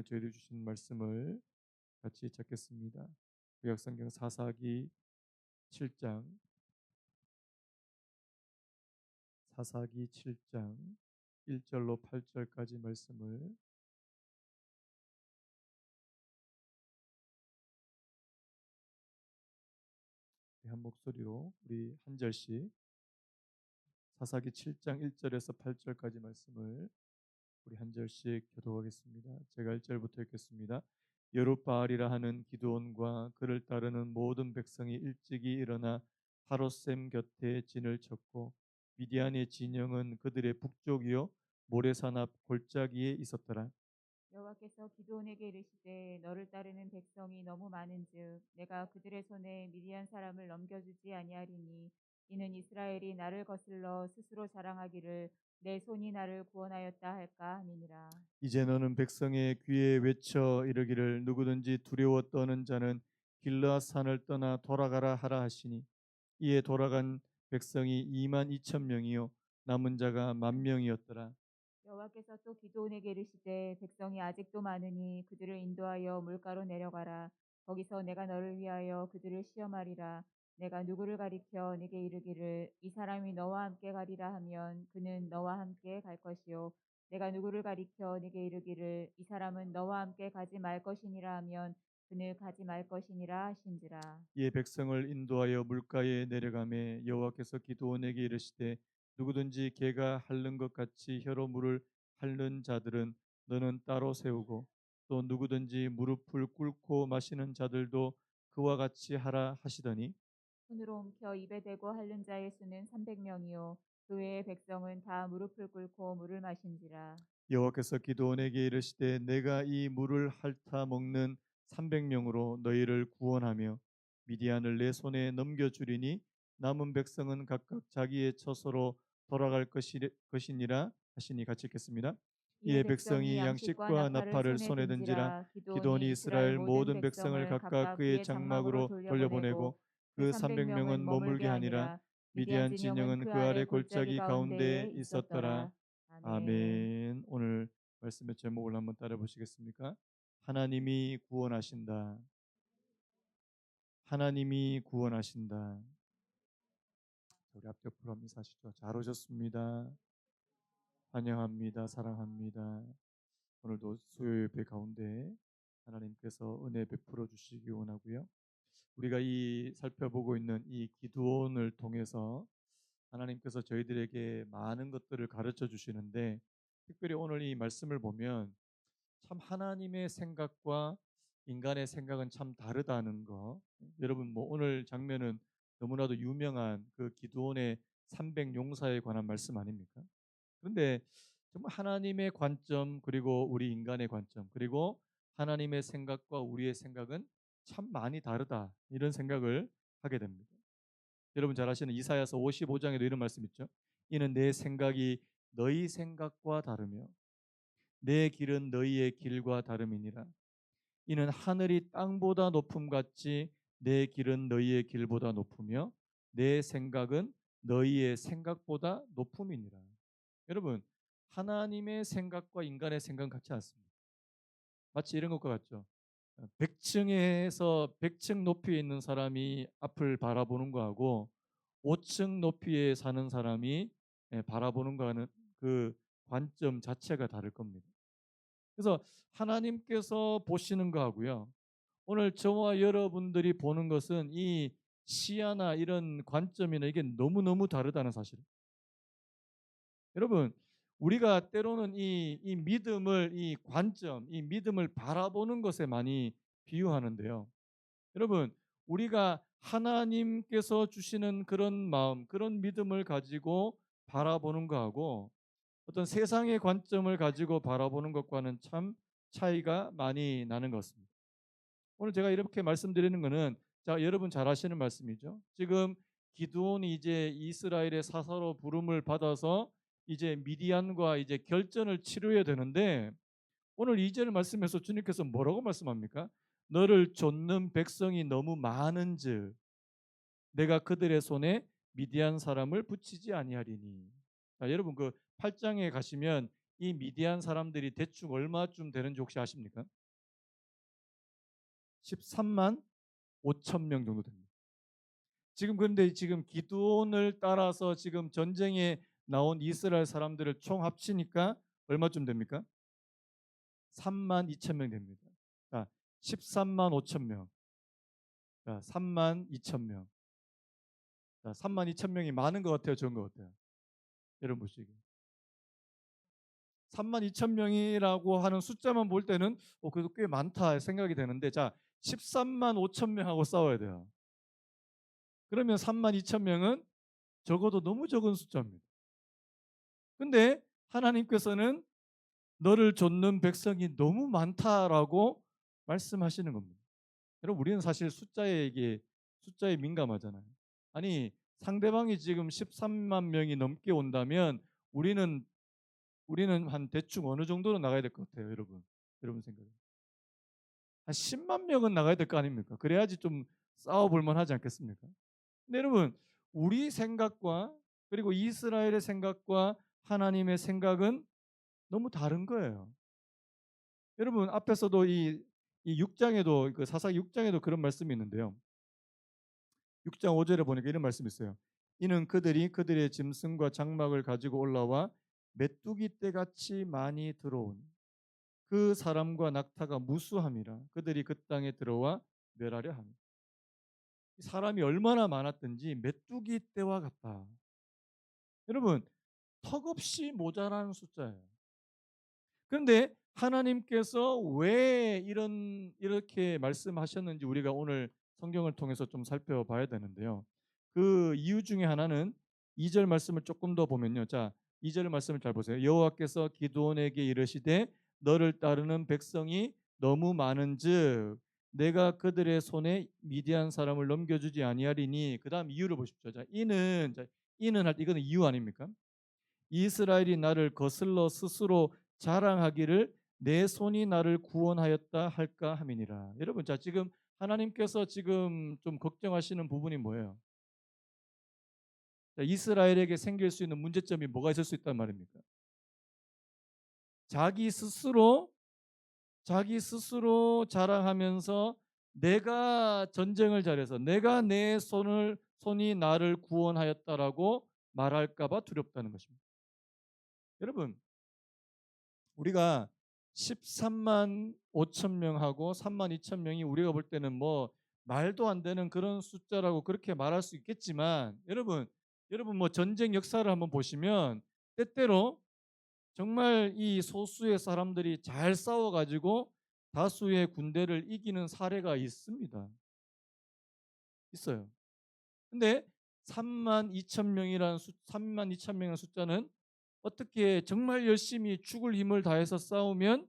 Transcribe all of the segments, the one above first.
오늘 저희들 주신 말씀을 같이 찾겠습니다. 구약성경 사사기 7장 1절로 8절까지 말씀을 한 목소리로 우리 한 절씩 사사기 7장 1절에서 8절까지 말씀을 우리 한 절씩 교독하겠습니다. 제가 1절부터 읽겠습니다. 여룻바알이라 하는 기드온과 그를 따르는 모든 백성이 일찍이 일어나 하롯셈 곁에 진을 쳤고 미디안의 진영은 그들의 북쪽이요 모래산 앞 골짜기에 있었더라. 여호와께서 기드온에게 이르시되 너를 따르는 백성이 너무 많은즉 내가 그들의 손에 미디안 사람을 넘겨주지 아니하리니 이는 이스라엘이 나를 거슬러 스스로 자랑하기를 내 손이 나를 구원하였다 할까 함이니라. 이제 너는 백성의 귀에 외쳐 이르기를 누구든지 두려워 떠는 자는 길르앗 산을 떠나 돌아가라 하라 하시니 이에 돌아간 백성이 2만 2천 명이요 남은 자가 1만 명이었더라. 여호와께서 또 기드온에게 이르시되 백성이 아직도 많으니 그들을 인도하여 물가로 내려가라. 거기서 내가 너를 위하여 그들을 시험하리라. 내가 누구를 가리켜 네게 이르기를 이 사람이 너와 함께 가리라 하면 그는 너와 함께 갈 것이요 내가 누구를 가리켜 네게 이르기를 이 사람은 너와 함께 가지 말 것이니라 하면 그는 가지 말 것이니라 하신지라. 이에 백성을 인도하여 물가에 내려가매 여호와께서 기드온에게 이르시되 누구든지 개가 핥는 것 같이 혀로 물을 핥는 자들은 너는 따로 세우고 또 누구든지 무릎을 꿇고 마시는 자들도 그와 같이 하라 하시더니 손으로 옮겨 입에 대고 핥는 자의 수는 300명이요 그 외의 백성은 다 무릎을 꿇고 물을 마신지라. 여호와께서 기드온에게 이르시되 내가 이 물을 핥아 먹는 300명으로 너희를 구원하며 미디안을 내 손에 넘겨주리니 남은 백성은 각각 자기의 처소로 돌아갈 것이니라 하시니 같이 읽겠습니다. 이에 이에 백성이 백성이 양식과 양식과 나팔을 나팔을 손에 손에 든지라 든지라. 기드온이 기드온이 이스라엘 이스라엘 모든 모든 백성을 백성을 각각 각각 그의 그의 장막으로 장막으로 돌려보내고 돌려보내고 그 그 300명은 300명은 머물게 머물게 하니라. 하니라. 미디안 미디안 진영은 진영은 그 그 아래 아래 골짜기 골짜기 가운데에 가운데에 있었더라. 있었더라. 아멘. 아멘. 오늘 말씀의 제목을 한번 따라 보시겠습니까? 하나님이 구원하신다. 하나님이 구원하신다. 우리 앞쪽 프로미 사시죠. 잘 오셨습니다. 환영합니다. 사랑합니다. 오늘도 수요 예배 가운데 하나님께서 은혜 베풀어 주시기 원하고요. 우리가 이 살펴보고 있는 이 기드온을 통해서 하나님께서 저희들에게 많은 것들을 가르쳐 주시는데 특별히 오늘 이 말씀을 보면 참 하나님의 생각과 인간의 생각은 참 다르다는 거. 여러분 뭐 오늘 장면은 너무나도 유명한 그 기드온의 300 용사에 관한 말씀 아닙니까? 그런데 정말 하나님의 관점 그리고 우리 인간의 관점 그리고 하나님의 생각과 우리의 생각은 참 많이 다르다 이런 생각을 하게 됩니다. 여러분 잘 아시는 이사야서 55장에도 이런 말씀 있죠. 이는 내 생각이 너희 생각과 다르며 내 길은 너희의 길과 다름이니라. 이는 하늘이 땅보다 높음 같이 내 길은 너희의 길보다 높으며 내 생각은 너희의 생각보다 높음이니라. 여러분 하나님의 생각과 인간의 생각은 같지 않습니다. 마치 이런 것과 같죠. 100층에서 100층 높이에 있는 사람이 앞을 바라보는 거하고 5층 높이에 사는 사람이 바라보는 거하는 그 관점 자체가 다를 겁니다. 그래서 하나님께서 보시는 거하고요. 오늘 저와 여러분들이 보는 것은 이 시야나 이런 관점이나 이게 너무너무 다르다는 사실. 여러분, 우리가 때로는 이 믿음을, 이 관점, 이 믿음을 바라보는 것에 많이 비유하는데요. 여러분, 우리가 하나님께서 주시는 그런 마음, 그런 믿음을 가지고 바라보는 거하고 어떤 세상의 관점을 가지고 바라보는 것과는 참 차이가 많이 나는 것 같습니다. 오늘 제가 이렇게 말씀드리는 것은 자, 여러분 잘 아시는 말씀이죠. 지금 기드온이 이제 이스라엘의 사사로 부름을 받아서 이제 미디안과 이제 결전을 치러야 되는데 오늘 2절 말씀에서 주님께서 뭐라고 말씀합니까? 너를 좇는 백성이 너무 많은즉 내가 그들의 손에 미디안 사람을 붙이지 아니하리니. 자, 여러분 그 8장에 가시면 이 미디안 사람들이 대충 얼마쯤 되는지 혹시 아십니까? 13만 5천 명 정도 됩니다. 지금 그런데 지금 기드온을 따라서 지금 전쟁에 나온 이스라엘 사람들을 총 합치니까 얼마쯤 됩니까? 3만 2천 명 됩니다. 자, 13만 5천 명. 자, 3만 2천 명. 자, 3만 2천 명이 많은 것 같아요, 적은 것 같아요. 여러분 보시기에. 3만 2천 명이라고 하는 숫자만 볼 때는 그래도 꽤 많다 생각이 되는데 자, 13만 5천 명하고 싸워야 돼요. 그러면 3만 2천 명은 적어도 너무 적은 숫자입니다. 근데 하나님께서는 너를 좇는 백성이 너무 많다라고 말씀하시는 겁니다. 여러분 우리는 사실 숫자에 민감하잖아요. 아니 상대방이 지금 13만 명이 넘게 온다면 우리는 한 대충 어느 정도로 나가야 될 것 같아요, 여러분. 여러분 생각에 한 10만 명은 나가야 될 거 아닙니까? 그래야지 좀 싸워볼 만하지 않겠습니까? 근데 여러분 우리 생각과 그리고 이스라엘의 생각과 하나님의 생각은 너무 다른 거예요. 여러분 앞에서도 이 6장에도 그 사사기 6장에도 그런 말씀이 있는데요. 6장 5절에 보니까 이런 말씀이 있어요. 이는 그들이 그들의 짐승과 장막을 가지고 올라와 메뚜기 떼같이 많이 들어온 그 사람과 낙타가 무수함이라 그들이 그 땅에 들어와 멸하려 함. 사람이 얼마나 많았든지 메뚜기 떼와 같다. 여러분 턱없이 모자라는 숫자예요. 그런데 하나님께서 왜 이렇게 말씀하셨는지 우리가 오늘 성경을 통해서 좀 살펴봐야 되는데요. 그 이유 중에 하나는 2절 말씀을 조금 더 보면요. 자, 2절 말씀을 잘 보세요. 여호와께서 기드온에게 이르시되 너를 따르는 백성이 너무 많은즉 내가 그들의 손에 미디안 사람을 넘겨주지 아니하리니. 그다음 이유를 보십시오. 자, 이는 할 때 이거는 이유 아닙니까? 이스라엘이 나를 거슬러 스스로 자랑하기를 내 손이 나를 구원하였다 할까 함이니라. 여러분 자 지금 하나님께서 지금 좀 걱정하시는 부분이 뭐예요? 자, 이스라엘에게 생길 수 있는 문제점이 뭐가 있을 수 있단 말입니까? 자기 스스로 자랑하면서 내가 전쟁을 잘해서 내가 내 손이 나를 구원하였다라고 말할까 봐 두렵다는 것입니다. 여러분 우리가 13만 5천 명하고 3만 2천 명이 우리가 볼 때는 뭐 말도 안 되는 그런 숫자라고 그렇게 말할 수 있겠지만 여러분 뭐 전쟁 역사를 한번 보시면 때때로 정말 이 소수의 사람들이 잘 싸워가지고 다수의 군대를 이기는 사례가 있습니다. 있어요. 근데 3만 2천 명이라는 숫자는 어떻게 정말 열심히 죽을 힘을 다해서 싸우면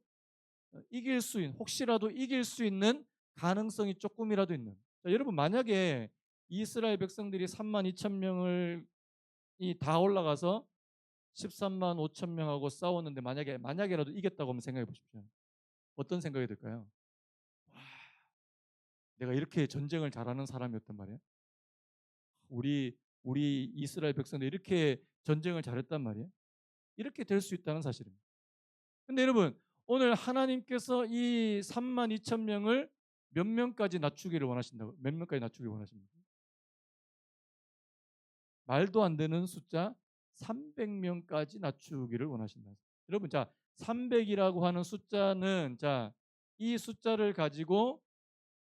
혹시라도 이길 수 있는 가능성이 조금이라도 있는. 자, 여러분 만약에 이스라엘 백성들이 3만 2천 명을 다 올라가서 13만 5천 명하고 싸웠는데 만약에라도 이겼다고 한번 생각해 보십시오. 어떤 생각이 들까요? 와, 내가 이렇게 전쟁을 잘하는 사람이었단 말이야. 우리 이스라엘 백성들 이렇게 전쟁을 잘했단 말이야. 이렇게 될 수 있다는 사실입니다. 근데 여러분 오늘 하나님께서 이 3만 2천 명을 몇 명까지 낮추기를 원하신다고? 몇 명까지 낮추기를 원하십니까? 말도 안 되는 숫자 300명까지 낮추기를 원하신다. 여러분 자 300이라고 하는 숫자는 자 이 숫자를 가지고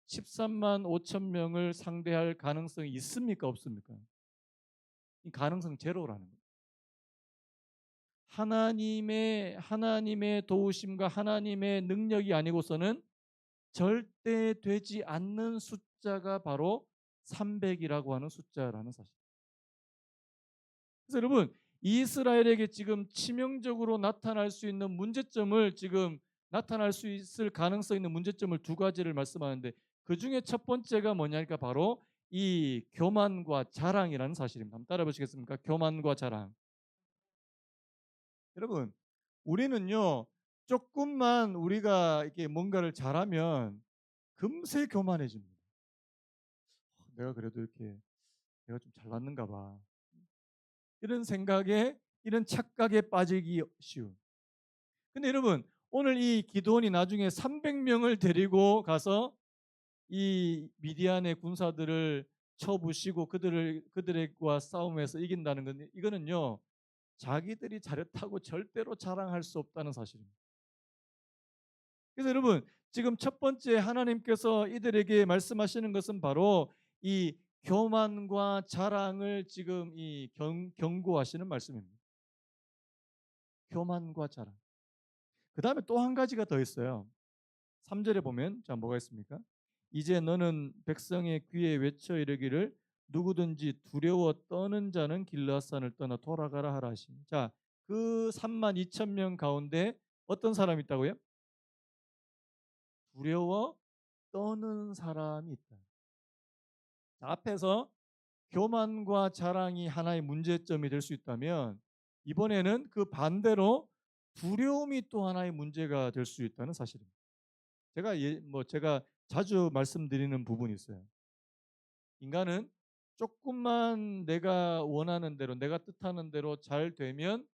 13만 5천 명을 상대할 가능성이 있습니까? 없습니까? 이 가능성 제로라는 거예요. 하나님의 도우심과 하나님의 능력이 아니고서는 절대 되지 않는 숫자가 바로 300이라고 하는 숫자라는 사실. 그래서 여러분 이스라엘에게 지금 치명적으로 나타날 수 있는 문제점을 지금 나타날 수 있을 가능성 있는 문제점을 두 가지를 말씀하는데 그 중에 첫 번째가 뭐냐니까 바로 이 교만과 자랑이라는 사실입니다. 한번 따라 보시겠습니까? 교만과 자랑. 여러분 우리는요 조금만 우리가 이렇게 뭔가를 잘하면 금세 교만해집니다. 내가 그래도 이렇게 내가 좀 잘났는가 봐. 이런 생각에 이런 착각에 빠지기 쉬운. 근데 여러분 오늘 이 기드온이 나중에 300명을 데리고 가서 이 미디안의 군사들을 쳐부시고 그들과 싸움에서 이긴다는 건 이거는요. 자기들이 잘했다고 절대로 자랑할 수 없다는 사실입니다. 그래서 여러분 지금 첫 번째 하나님께서 이들에게 말씀하시는 것은 바로 이 교만과 자랑을 지금 이 경고하시는 말씀입니다. 교만과 자랑. 그다음에 또 한 가지가 더 있어요. 3절에 보면 자 뭐가 있습니까? 이제 너는 백성의 귀에 외쳐 이르기를 누구든지 두려워 떠는 자는 길르앗산을 떠나 돌아가라 하라 하시니. 자, 그 3만 2천 명 가운데 어떤 사람이 있다고요? 두려워 떠는 사람이 있다. 자, 앞에서 교만과 자랑이 하나의 문제점이 될 수 있다면 이번에는 그 반대로 두려움이 또 하나의 문제가 될 수 있다는 사실입니다. 제가 자주 말씀드리는 부분이 있어요. 인간은 조금만 내가 원하는 대로, 내가 뜻하는 대로 잘 되면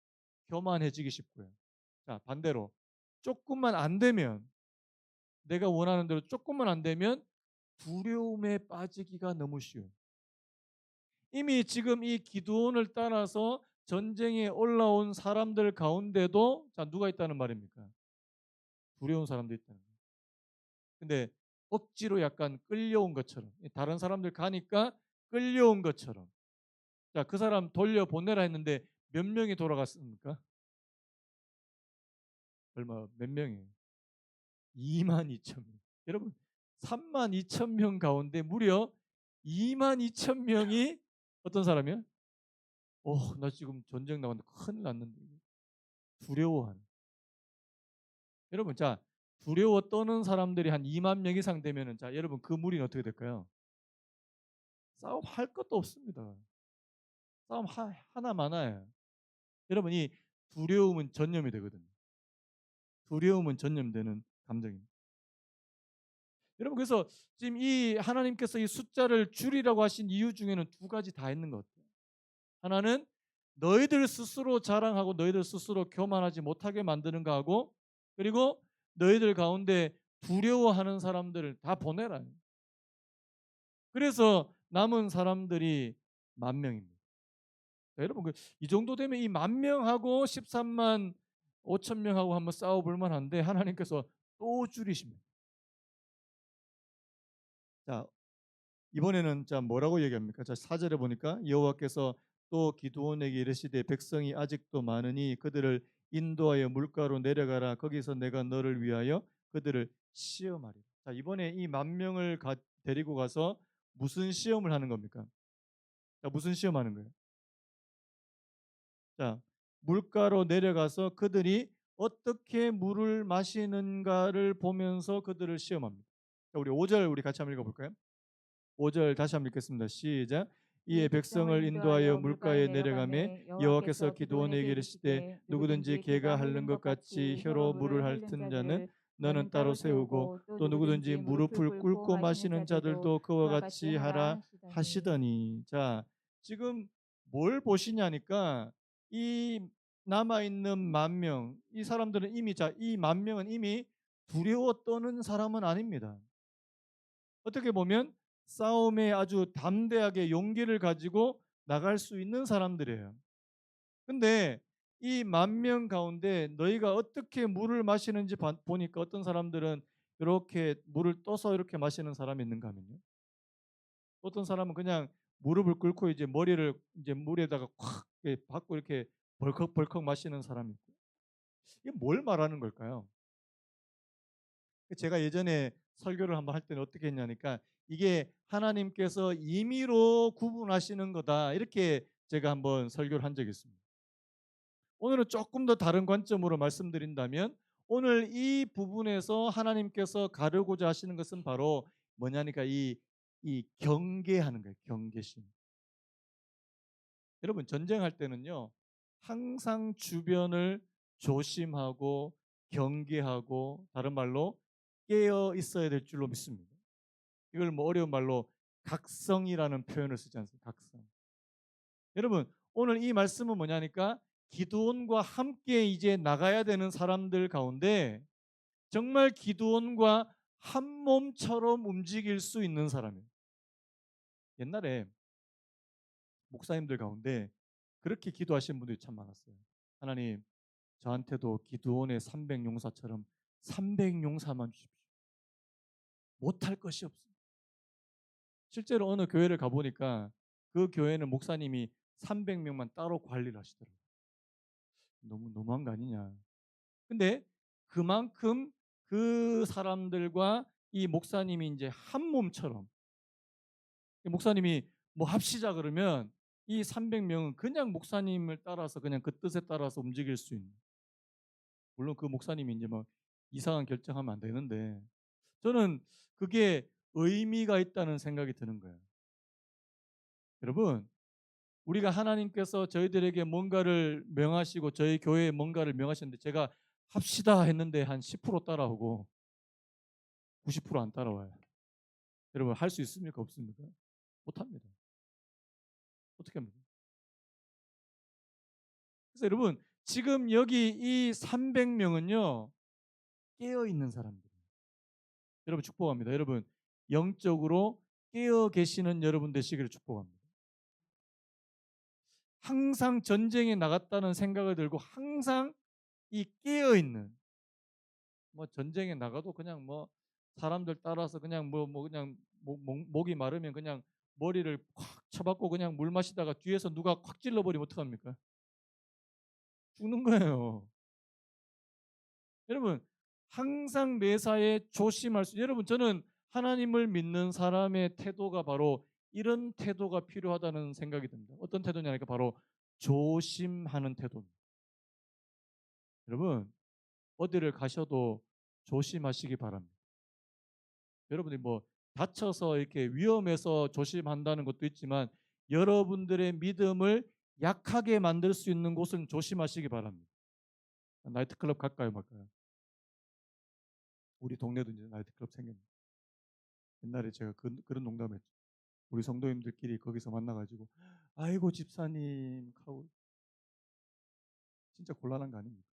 교만해지기 쉽고요. 자, 반대로 조금만 안 되면, 내가 원하는 대로 조금만 안 되면 두려움에 빠지기가 너무 쉬워요. 이미 지금 이 기드온을 따라서 전쟁에 올라온 사람들 가운데도 자, 누가 있다는 말입니까? 두려운 사람도 있다는 거예요. 근데 억지로 약간 끌려온 것처럼, 다른 사람들 가니까 끌려온 것처럼, 자, 그 사람 돌려보내라 했는데 몇 명이 돌아갔습니까? 얼마, 몇 명이에요? 2만 2천 명. 여러분, 3만 2천 명 가운데 무려 2만 2천 명이 어떤 사람이야? 나 지금 전쟁 나갔는데 큰일 났는데. 두려워하는. 여러분, 자, 두려워 떠는 사람들이 한 2만 명 이상 되면은, 자, 여러분, 그 무리는 어떻게 될까요? 싸움 할 것도 없습니다. 싸움 하나 많아요. 여러분, 이 두려움은 전염이 되거든요. 두려움은 전염되는 감정입니다. 여러분, 그래서 지금 이 하나님께서 이 숫자를 줄이라고 하신 이유 중에는 두 가지 다 있는 것 같아요. 하나는 너희들 스스로 자랑하고 너희들 스스로 교만하지 못하게 만드는 거하고, 그리고 너희들 가운데 두려워하는 사람들을 다 보내라. 그래서 남은 사람들이 10,000명입니다. 여러분, 이 정도 되면 이 10,000명하고 13만 5천 명하고 한번 싸워볼 만한데 하나님께서 또 줄이십니다. 자, 이번에는 자 뭐라고 얘기합니까? 자, 4절에 보니까 여호와께서 또 기드온에게 이르시되 백성이 아직도 많으니 그들을 인도하여 물가로 내려가라. 거기서 내가 너를 위하여 그들을 시험하리라. 자, 이번에 이 10,000명을 데리고 가서 무슨 시험을 하는 겁니까? 자, 무슨 시험하는 거예요? 자, 물가로 내려가서 그들이 어떻게 물을 마시는가를 보면서 그들을 시험합니다. 자, 우리 5절 우리 같이 한번 읽어볼까요? 5절 다시 한번 읽겠습니다. 시작. 이에 이에 백성을 백성을 인도하여 인도하여 물가에 물가에 내려가매 내려가매 여호와께서 여호와께서 기드온에게 기드온에게 이르시되 이르시되 누구든지 누구든지 개가 개가 핥는 핥는 것 것 같이 같이 혀로 혀로 물을 물을 핥는 핥은 자는 자들을 너는 너는 따로 따로 세우고 세우고 또 또 누구든지 누구든지 무릎을 무릎을 꿇고 꿇고 마시는 마시는 자들도 자들도 그와 그와 같이 같이 하라 하라 하시더니. 하시더니. 자, 지금 뭘 보시냐니까 이 남아 있는 10,000명, 이 사람들은 이미, 자, 이 10,000명은 이미 두려워 떠는 사람은 아닙니다. 어떻게 보면 싸움에 아주 담대하게 용기를 가지고 나갈 수 있는 사람들이에요. 근데 이 10,000명 가운데 너희가 어떻게 물을 마시는지 보니까 어떤 사람들은 이렇게 물을 떠서 이렇게 마시는 사람이 있는가 하면요. 어떤 사람은 그냥 무릎을 꿇고 이제 머리를 이제 물에다가 콱 받고 이렇게 벌컥벌컥 마시는 사람이 있고. 이게 뭘 말하는 걸까요? 제가 예전에 설교를 한번 할 때는 어떻게 했냐니까 이게 하나님께서 임의로 구분하시는 거다 이렇게 제가 한번 설교를 한 적이 있습니다. 오늘은 조금 더 다른 관점으로 말씀드린다면 오늘 이 부분에서 하나님께서 가르고자 하시는 것은 바로 뭐냐니까 이 경계하는 거예요. 경계심. 여러분, 전쟁할 때는요 항상 주변을 조심하고 경계하고, 다른 말로 깨어 있어야 될 줄로 믿습니다. 이걸 뭐 어려운 말로 각성이라는 표현을 쓰지 않습니까? 각성. 여러분, 오늘 이 말씀은 뭐냐니까 기드온과 함께 이제 나가야 되는 사람들 가운데 정말 기드온과 한 몸처럼 움직일 수 있는 사람이에요. 옛날에 목사님들 가운데 그렇게 기도하시는 분들이 참 많았어요. 하나님, 저한테도 기드온의 300용사처럼 300용사만 주십시오. 못할 것이 없습니다. 실제로 어느 교회를 가보니까 그 교회는 목사님이 300명만 따로 관리를 하시더라고요. 너무 너무한 거 아니냐. 근데 그만큼 그 사람들과 이 목사님이 이제 한 몸처럼, 목사님이 뭐 합시자 그러면 이 300명은 그냥 목사님을 따라서 그냥 그 뜻에 따라서 움직일 수 있는, 물론 그 목사님이 이제 막 이상한 결정하면 안 되는데 저는 그게 의미가 있다는 생각이 드는 거예요. 여러분, 우리가 하나님께서 저희들에게 뭔가를 명하시고 저희 교회에 뭔가를 명하셨는데 제가 합시다 했는데 한 10% 따라오고 90%안 따라와요. 여러분, 할 수 있습니까? 없습니까? 못합니다. 어떻게 합니까? 그래서 여러분, 지금 여기 이 300명은요 깨어 있는 사람들. 여러분 축복합니다. 여러분, 영적으로 깨어 계시는 여러분 되시기를 축복합니다. 항상 전쟁에 나갔다는 생각을 들고 항상 이 깨어 있는, 뭐 전쟁에 나가도 그냥 뭐 사람들 따라서 그냥 뭐 그냥 목이 마르면 그냥 머리를 콱 쳐박고 그냥 물 마시다가 뒤에서 누가 콱 찔러버리면 어떡합니까? 죽는 거예요. 여러분, 항상 매사에 조심할 수, 여러분 저는 하나님을 믿는 사람의 태도가 바로 이런 태도가 필요하다는 생각이 듭니다. 어떤 태도냐니까 바로 조심하는 태도입니다. 여러분, 어디를 가셔도 조심하시기 바랍니다. 여러분이 뭐 다쳐서 이렇게 위험해서 조심한다는 것도 있지만 여러분들의 믿음을 약하게 만들 수 있는 곳은 조심하시기 바랍니다. 나이트클럽 갈까요 말까요? 우리 동네도 이제 나이트클럽 생겼는데 옛날에 제가 그런 농담했죠. 우리 성도님들끼리 거기서 만나가지고 아이고 집사님 하고 진짜 곤란한 거 아닙니까?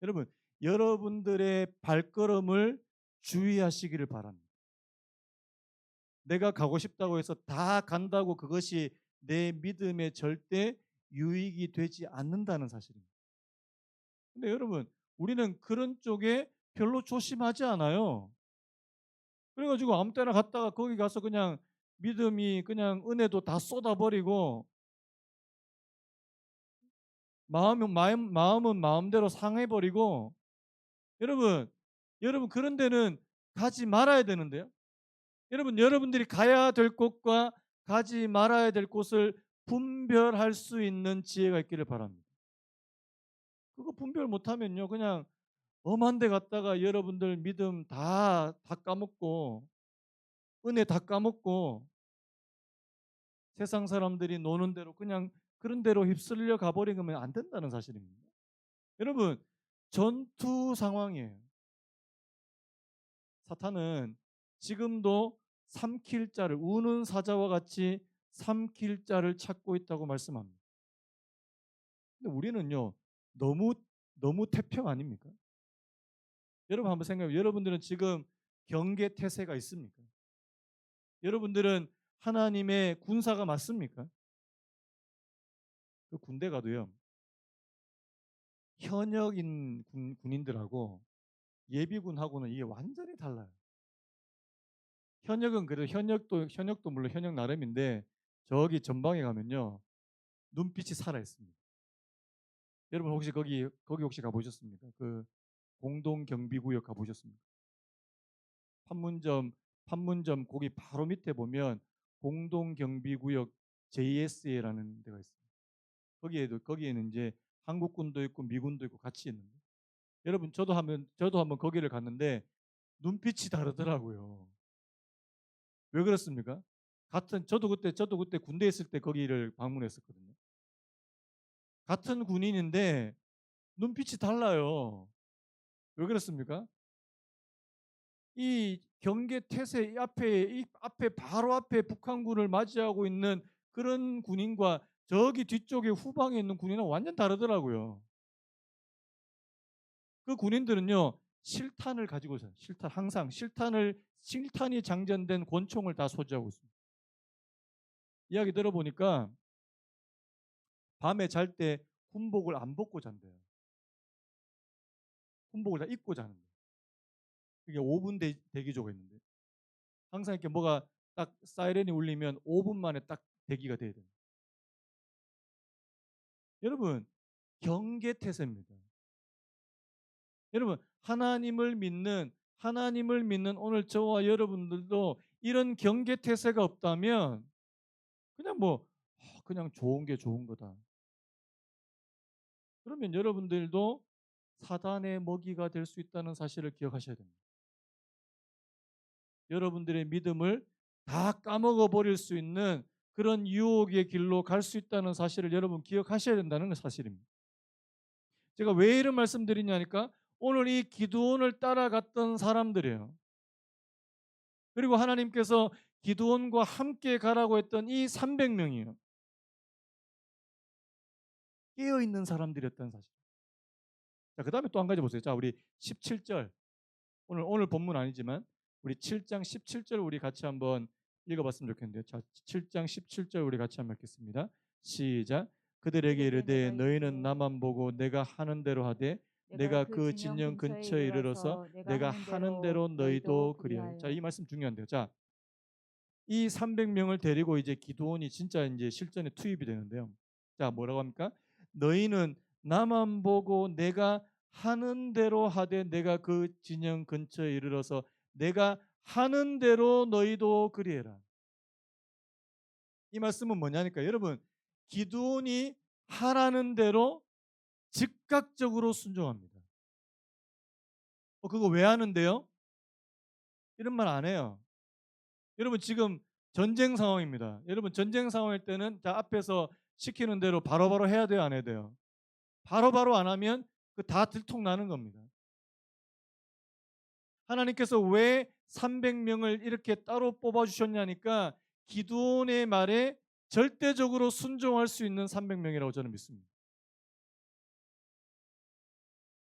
여러분, 여러분들의 발걸음을 주의하시기를 바랍니다. 내가 가고 싶다고 해서 다 간다고 그것이 내 믿음에 절대 유익이 되지 않는다는 사실입니다. 근데 여러분, 우리는 그런 쪽에 별로 조심하지 않아요. 그래가지고 아무 때나 갔다가 거기 가서 그냥 믿음이 그냥 은혜도 다 쏟아버리고 마음은 마음대로 상해버리고, 여러분 그런 데는 가지 말아야 되는데요. 여러분, 여러분들이 가야 될 곳과 가지 말아야 될 곳을 분별할 수 있는 지혜가 있기를 바랍니다. 그거 분별 못하면요 그냥 엄한 데 갔다가 여러분들 믿음 다 까먹고 은혜 다 까먹고 세상 사람들이 노는 대로 그냥 그런 대로 휩쓸려 가버리면 안 된다는 사실입니다. 여러분, 전투 상황이에요. 사탄은 지금도 삼킬 자를, 우는 사자와 같이 삼킬 자를 찾고 있다고 말씀합니다. 근데 우리는요 너무 태평 아닙니까? 여러분 한번 생각해 보세요. 여러분들은 지금 경계 태세가 있습니까? 여러분들은 하나님의 군사가 맞습니까? 그 군대 가도요 현역인 군인들하고 예비군하고는 이게 완전히 달라요. 현역은 그래도 현역도 물론 현역 나름인데 저기 전방에 가면요 눈빛이 살아 있습니다. 여러분 혹시 거기 혹시 가보셨습니까? 그 공동 경비구역 가보셨습니까? 판문점 거기 바로 밑에 보면 공동 경비구역 JSA라는 데가 있어요. 거기에는 이제 한국군도 있고 미군도 있고 같이 있는데 여러분 저도 한번 거기를 갔는데 눈빛이 다르더라고요. 왜 그렇습니까? 저도 그때 군대에 있을 때 거기를 방문했었거든요. 같은 군인인데 눈빛이 달라요. 왜 그렇습니까? 이 경계 태세 이 앞에 바로 앞에 북한군을 맞이하고 있는 그런 군인과 저기 뒤쪽에 후방에 있는 군인은 완전 다르더라고요. 그 군인들은요, 실탄을 가지고 있어요. 실탄, 항상 실탄이 장전된 권총을 다 소지하고 있습니다. 이야기 들어보니까 밤에 잘 때 군복을 안 벗고 잔대요. 군복을 다 입고 자는데. 그게 5분 대기조가 있는데. 항상 이렇게 뭐가 딱 사이렌이 울리면 5분 만에 딱 대기가 돼야 돼요. 여러분, 경계태세입니다. 여러분, 하나님을 믿는 오늘 저와 여러분들도 이런 경계태세가 없다면 그냥 그냥 좋은 게 좋은 거다. 그러면 여러분들도 사단의 먹이가 될 수 있다는 사실을 기억하셔야 됩니다. 여러분들의 믿음을 다 까먹어 버릴 수 있는 그런 유혹의 길로 갈 수 있다는 사실을 여러분 기억하셔야 된다는 사실입니다. 제가 왜 이런 말씀 드리냐니까 오늘 이 기드온을 따라갔던 사람들이에요. 그리고 하나님께서 기드온과 함께 가라고 했던 이 300명이에요. 깨어있는 사람들이었다는 사실. 자, 그 다음에 또 한 가지 보세요. 자, 우리 17절. 오늘 본문 아니지만 우리 7장 17절 우리 같이 한번 읽어봤으면 좋겠는데요. 자, 7장 17절 우리 같이 한번 읽겠습니다. 시작. 그들에게 이르되 너희는 나만 보고 내가 하는 대로 하되 내가 그 진영 근처에 이르러서 내가 하는 대로 너희도 그리하여. 자, 이 말씀 중요한데요. 자, 이 300명을 데리고 이제 기드온이 진짜 이제 실전에 투입이 되는데요. 자, 뭐라고 합니까? 너희는 나만 보고 내가 하는 대로 하되 내가 그 진영 근처에 이르러서 내가 하는 대로 너희도 그리해라. 이 말씀은 뭐냐니까 여러분, 기드온이 하라는 대로 즉각적으로 순종합니다. 그거 왜 하는데요? 이런 말 안 해요. 여러분 지금 전쟁 상황입니다. 여러분 전쟁 상황일 때는 자 앞에서 시키는 대로 바로바로 해야 돼요, 안 해야 돼요? 바로바로 안 하면 그 다 들통나는 겁니다. 하나님께서 왜 300명을 이렇게 따로 뽑아 주셨냐니까 기드온의 말에 절대적으로 순종할 수 있는 300명이라고 저는 믿습니다.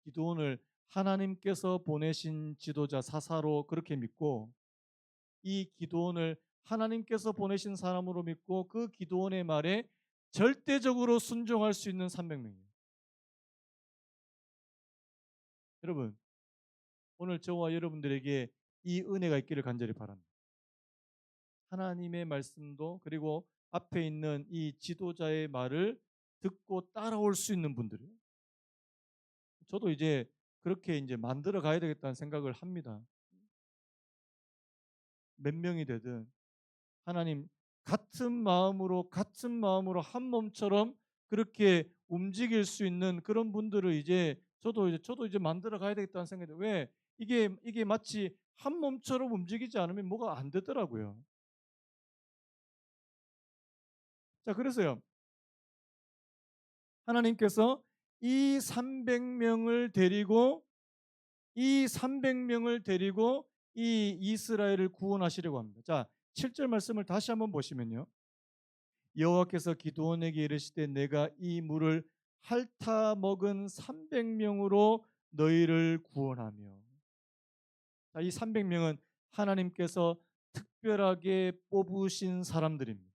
기드온을 하나님께서 보내신 지도자 사사로 그렇게 믿고 이 기드온을 하나님께서 보내신 사람으로 믿고 그 기드온의 말에 절대적으로 순종할 수 있는 300명이에요. 여러분, 오늘 저와 여러분들에게 이 은혜가 있기를 간절히 바랍니다. 하나님의 말씀도 그리고 앞에 있는 이 지도자의 말을 듣고 따라올 수 있는 분들이에요. 저도 이제 그렇게 이제 만들어 가야 되겠다는 생각을 합니다. 몇 명이 되든 하나님 같은 마음으로 한 몸처럼 그렇게 움직일 수 있는 그런 분들을 저도 이제 만들어 가야 되겠다는 생각이 들어요. 왜? 이게 마치 한 몸처럼 움직이지 않으면 뭐가 안 되더라고요. 자, 그래서요. 하나님께서 이 300명을 데리고 이 이스라엘을 구원하시려고 합니다. 자, 7절 말씀을 다시 한번 보시면요. 여호와께서 기드온에게 이르시되 내가 이 물을 핥아 먹은 300명으로 너희를 구원하며. 자, 이 300명은 하나님께서 특별하게 뽑으신 사람들입니다.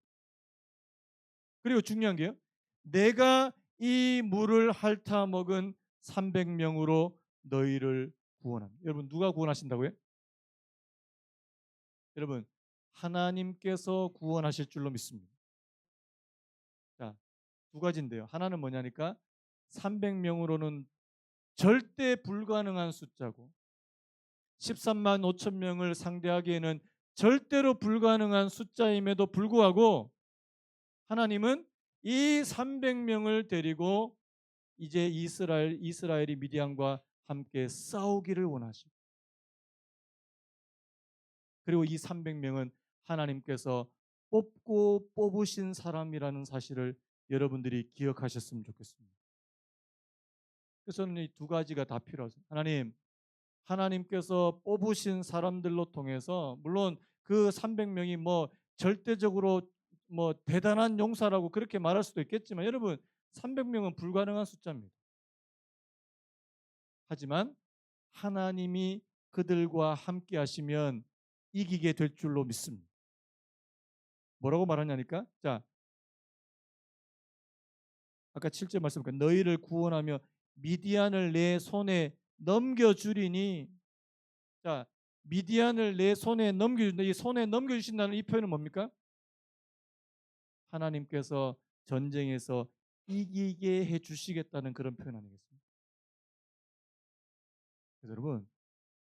그리고 중요한 게요. 내가 이 물을 핥아 먹은 300명으로 너희를 구원합니다. 여러분 누가 구원하신다고요? 여러분 하나님께서 구원하실 줄로 믿습니다. 자, 두 가지인데요. 하나는 뭐냐니까 300명으로는 절대 불가능한 숫자고 13만 5천 명을 상대하기에는 절대로 불가능한 숫자임에도 불구하고 하나님은 이 300명을 데리고 이제 이스라엘이 미디안과 함께 싸우기를 원하시고 그리고 이 300명은 하나님께서 뽑고 뽑으신 사람이라는 사실을 여러분들이 기억하셨으면 좋겠습니다. 그래서 저는 이 두 가지가 다 필요하죠. 하나님께서 뽑으신 사람들로 통해서 물론 그 300명이 절대적으로 뭐 대단한 용사라고 그렇게 말할 수도 있겠지만 여러분 300명은 불가능한 숫자입니다. 하지만 하나님이 그들과 함께 하시면 이기게 될 줄로 믿습니다. 뭐라고 말하냐니까? 자, 아까 7절 말씀드린 너희를 구원하며 미디안을 내 손에 넘겨주리니 자, 미디안을 내 손에 넘겨준다. 이 손에 넘겨주신다는 이 표현은 뭡니까? 하나님께서 전쟁에서 이기게 해주시겠다는 그런 표현 아니겠습니까? 그래서 여러분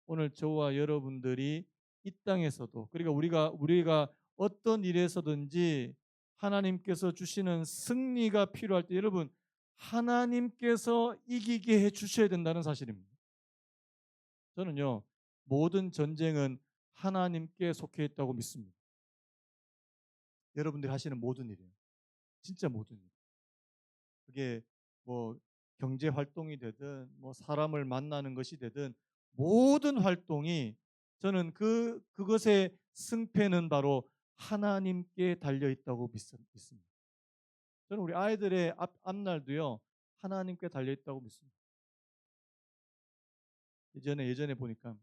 오늘 저와 여러분들이 이 땅에서도 그러니까 우리가 어떤 일에서든지 하나님께서 주시는 승리가 필요할 때 여러분 하나님께서 이기게 해 주셔야 된다는 사실입니다. 저는요 모든 전쟁은 하나님께 속해 있다고 믿습니다. 여러분들이 하시는 모든 일이에요. 진짜 모든 일. 그게 뭐 경제 활동이 되든 뭐 사람을 만나는 것이 되든 모든 활동이 저는 그것의 승패는 바로 하나님께 달려 있다고 믿습니다. 저는 우리 아이들의 앞날도요 하나님께 달려 있다고 믿습니다. 예전에 보니까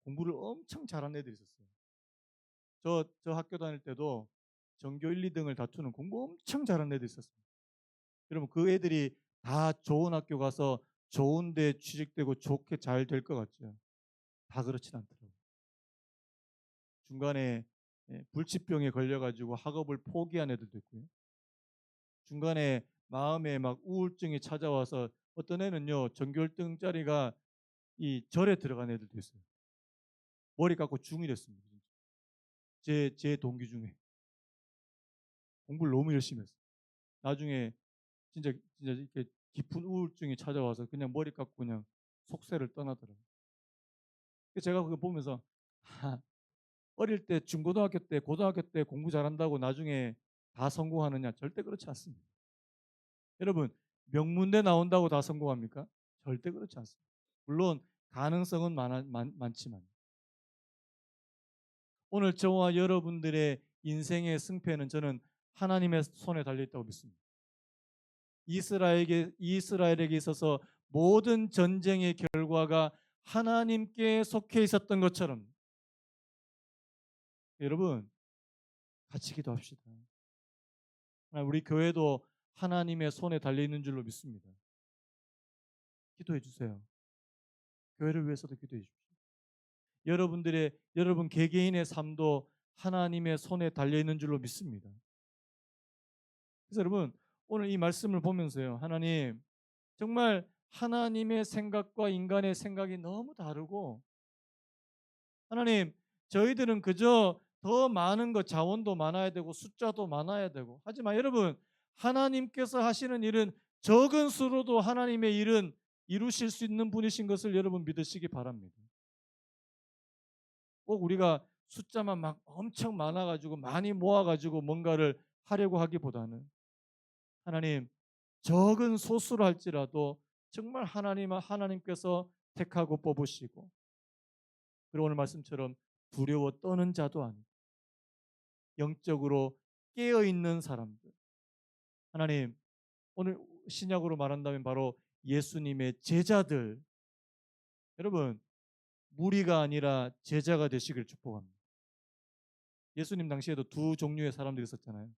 공부를 엄청 잘하는 애들이 있었어요. 저 학교 다닐 때도 전교 1, 2등을 다투는 공부 엄청 잘하는 애들이 있었어요. 여러분 그 애들이 다 좋은 학교 가서 좋은 데 취직되고 좋게 잘 될 것 같죠. 다 그렇진 않더라고요. 중간에 불치병에 걸려가지고 학업을 포기한 애들도 있고요. 중간에 마음에 막 우울증이 찾아와서 어떤 애는요 전교 1등짜리가 이 절에 들어간 애들도 있어요. 머리 깎고 중이 됐습니다. 제 동기 중에 공부를 너무 열심히 했어요. 나중에 진짜 이렇게 깊은 우울증이 찾아와서 그냥 머리 깎고 그냥 속세를 떠나더라고요. 제가 그거 보면서 어릴 때 중고등학교 때 고등학교 때 공부 잘한다고 나중에 다 성공하느냐? 절대 그렇지 않습니다. 여러분 명문대 나온다고 다 성공합니까? 절대 그렇지 않습니다. 물론 가능성은 많지만 오늘 저와 여러분들의 인생의 승패는 저는 하나님의 손에 달려 있다고 믿습니다. 이스라엘에게 있어서 모든 전쟁의 결과가 하나님께 속해 있었던 것처럼 여러분 같이 기도합시다. 우리 교회도 하나님의 손에 달려 있는 줄로 믿습니다. 기도해 주세요. 교회를 위해서도 기도해 주십시오. 여러분 개개인의 삶도 하나님의 손에 달려 있는 줄로 믿습니다. 그래서 여러분 오늘 이 말씀을 보면서요. 하나님 정말 하나님의 생각과 인간의 생각이 너무 다르고 하나님 저희들은 그저 더 많은 것 자원도 많아야 되고 숫자도 많아야 되고 하지만 여러분 하나님께서 하시는 일은 적은 수로도 하나님의 일은 이루실 수 있는 분이신 것을 여러분 믿으시기 바랍니다. 꼭 우리가 숫자만 막 엄청 많아가지고 많이 모아가지고 뭔가를 하려고 하기보다는 하나님 적은 소수로 할지라도 정말 하나님께서 택하고 뽑으시고 그리고 오늘 말씀처럼 두려워 떠는 자도 아니고 영적으로 깨어 있는 사람들 하나님 오늘 신약으로 말한다면 바로 예수님의 제자들 여러분 무리가 아니라 제자가 되시길 축복합니다. 예수님 당시에도 두 종류의 사람들이 있었잖아요.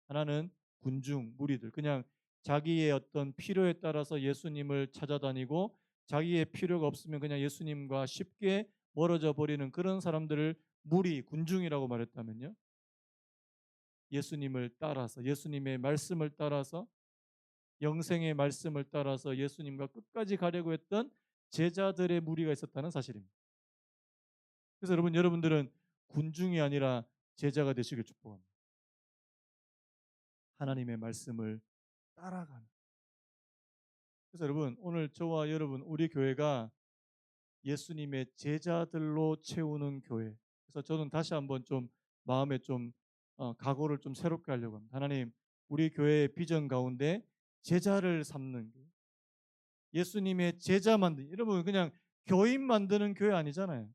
하나는 군중 무리들 그냥 자기의 어떤 필요에 따라서 예수님을 찾아다니고 자기의 필요가 없으면 그냥 예수님과 쉽게 멀어져 버리는 그런 사람들을 무리 군중이라고 말했다면요. 예수님을 따라서 예수님의 말씀을 따라서 영생의 말씀을 따라서 예수님과 끝까지 가려고 했던 제자들의 무리가 있었다는 사실입니다. 그래서 여러분들은 군중이 아니라 제자가 되시길 축복합니다. 하나님의 말씀을 따라가는. 그래서 여러분 오늘 저와 여러분 우리 교회가 예수님의 제자들로 채우는 교회. 그래서 저는 다시 한번 좀 마음에 좀 각오를 좀 새롭게 하려고 합니다. 하나님 우리 교회의 비전 가운데 제자를 삼는 교회. 예수님의 제자 만든 여러분 그냥 교인 만드는 교회 아니잖아요.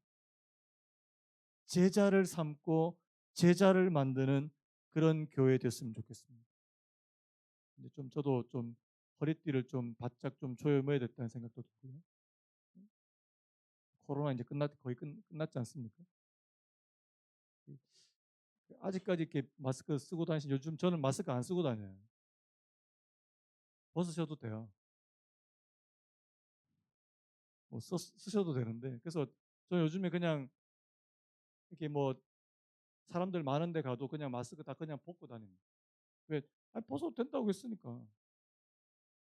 제자를 삼고 제자를 만드는 그런 교회 됐으면 좋겠습니다. 근데 좀 저도 좀 허리띠를 좀 바짝 좀 조여매야 됐다는 생각도 들고요. 코로나 이제 거의 끝났지 않습니까? 아직까지 이렇게 마스크 쓰고 다니시 요즘 저는 마스크 안 쓰고 다녀요. 벗으셔도 돼요. 뭐 쓰셔도 되는데 그래서 저 요즘에 그냥 이렇게 뭐 사람들 많은 데 가도 그냥 마스크 다 그냥 벗고 다닙니다. 왜? 아니 벗어도 된다고 했으니까.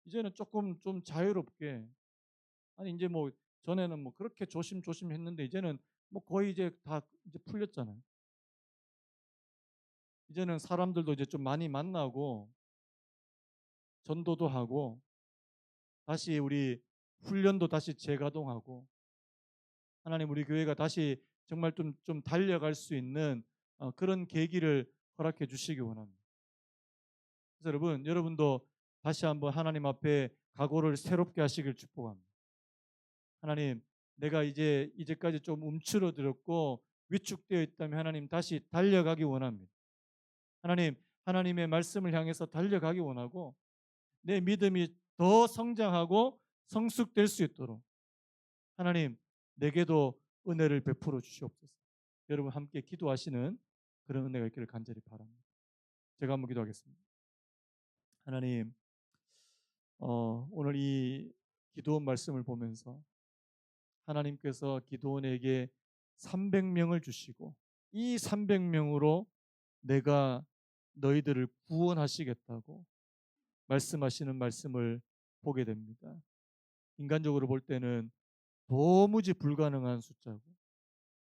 이제는 조금 좀 자유롭게 아니 이제 뭐 전에는 뭐 그렇게 조심조심 했는데 이제는 뭐 거의 이제 다 이제 풀렸잖아요. 이제는 사람들도 이제 좀 많이 만나고 전도도 하고 다시 우리 훈련도 다시 재가동하고 하나님 우리 교회가 다시 정말 좀 달려갈 수 있는 그런 계기를 허락해 주시기 원합니다. 그래서 여러분도 다시 한번 하나님 앞에 각오를 새롭게 하시길 축복합니다. 하나님, 내가 이제까지 좀 움츠러들었고 위축되어 있다면 하나님 다시 달려가기 원합니다. 하나님, 하나님의 말씀을 향해서 달려가기 원하고 내 믿음이 더 성장하고 성숙될 수 있도록 하나님, 내게도 은혜를 베풀어 주시옵소서. 여러분 함께 기도하시는 그런 은혜가 있기를 간절히 바랍니다. 제가 한번 기도하겠습니다. 하나님, 오늘 이 기도원 말씀을 보면서 하나님께서 기도원에게 300명을 주시고 이 300명으로 내가 너희들을 구원하시겠다고 말씀하시는 말씀을 보게 됩니다. 인간적으로 볼 때는 도무지 불가능한 숫자고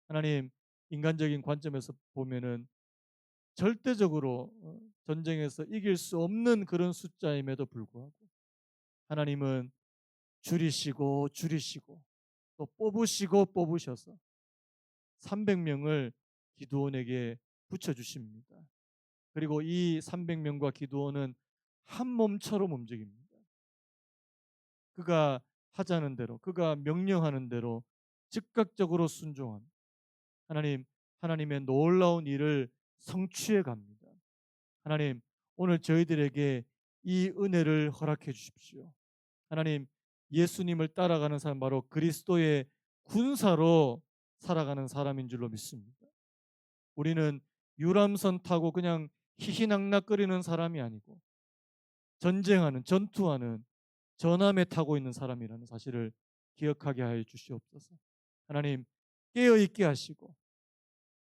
하나님 인간적인 관점에서 보면은 절대적으로 전쟁에서 이길 수 없는 그런 숫자임에도 불구하고 하나님은 줄이시고 또 뽑으셔서 300명을 기드온에게 붙여주십니다. 그리고 이 300명과 기드온은 한 몸처럼 움직입니다. 그가 하자는 대로 그가 명령하는 대로 즉각적으로 순종한 하나님의 놀라운 일을 성취해 갑니다. 하나님 오늘 저희들에게 이 은혜를 허락해 주십시오. 하나님 예수님을 따라가는 사람 바로 그리스도의 군사로 살아가는 사람인 줄로 믿습니다. 우리는 유람선 타고 그냥 희희낙낙거리는 사람이 아니고 전투하는 전함에 타고 있는 사람이라는 사실을 기억하게 하여 주시옵소서. 하나님 깨어 있게 하시고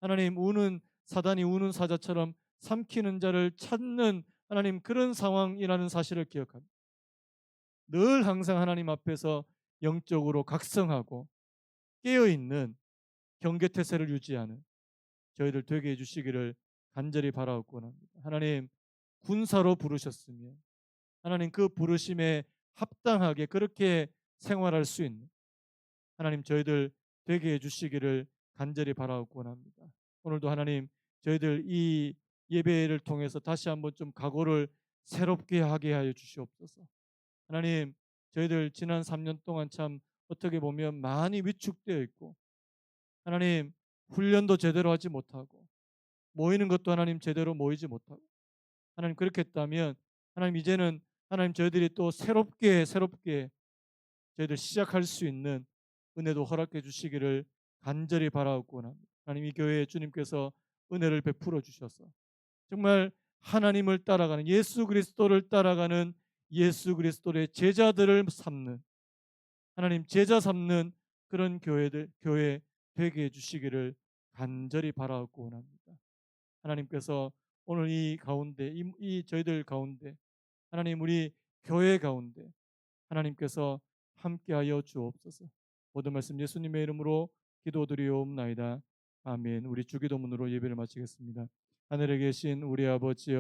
하나님 사단이 우는 사자처럼 삼키는 자를 찾는 하나님 그런 상황이라는 사실을 기억합니다. 늘 항상 하나님 앞에서 영적으로 각성하고 깨어 있는 경계태세를 유지하는 저희들 되게 해주시기를 간절히 바라옵고 합니다. 하나님 군사로 부르셨으며 하나님 그 부르심에 합당하게 그렇게 생활할 수 있는 하나님 저희들 되게 해주시기를 간절히 바라옵고 합니다. 오늘도 하나님 저희들 이 예배를 통해서 다시 한번 좀 각오를 새롭게 하게 하여 주시옵소서. 하나님 저희들 지난 3년 동안 참 어떻게 보면 많이 위축되어 있고 하나님 훈련도 제대로 하지 못하고 모이는 것도 하나님 제대로 모이지 못하고 하나님 그렇게 했다면 하나님 이제는 하나님 저희들이 또 새롭게 저희들 시작할 수 있는 은혜도 허락해 주시기를 간절히 바라옵고 합니다. 하나님 이 교회에 주님께서 은혜를 베풀어 주셔서 정말 하나님을 따라가는 예수 그리스도를 따라가는 예수 그리스도의 제자들을 삼는 하나님 제자 삼는 그런 교회 되게 해주시기를 간절히 바라옵고 원합니다. 하나님께서 오늘 이 가운데 이 저희들 가운데 하나님 우리 교회 가운데 하나님께서 함께하여 주옵소서. 모든 말씀 예수님의 이름으로 기도드리옵나이다. 아멘. 우리 주기도문으로 예배를 마치겠습니다. 하늘에 계신 우리 아버지여